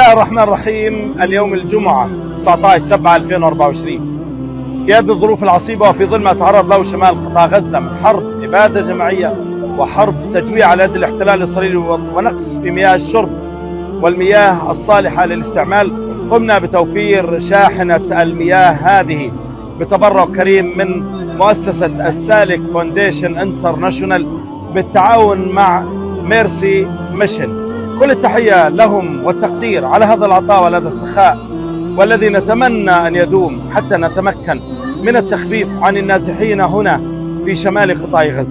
الله الرحمن الرحيم. اليوم الجمعة 19/7/2024. في هذه الظروف العصيبة وفي ظل ما تعرض له شمال قطاع غزة من حرب إبادة جماعية وحرب تجويع على يد الاحتلال الإسرائيلي ونقص في مياه الشرب والمياه الصالحة للاستعمال، قمنا بتوفير شاحنة المياه هذه بتبرع كريم من مؤسسة السالك فونديشن انترناشونال بالتعاون مع ميرسي ميشن. كل التحية لهم والتقدير على هذا العطاء وهذا السخاء، والذي نتمنى أن يدوم حتى نتمكن من التخفيف عن النازحين هنا في شمال قطاع غزة.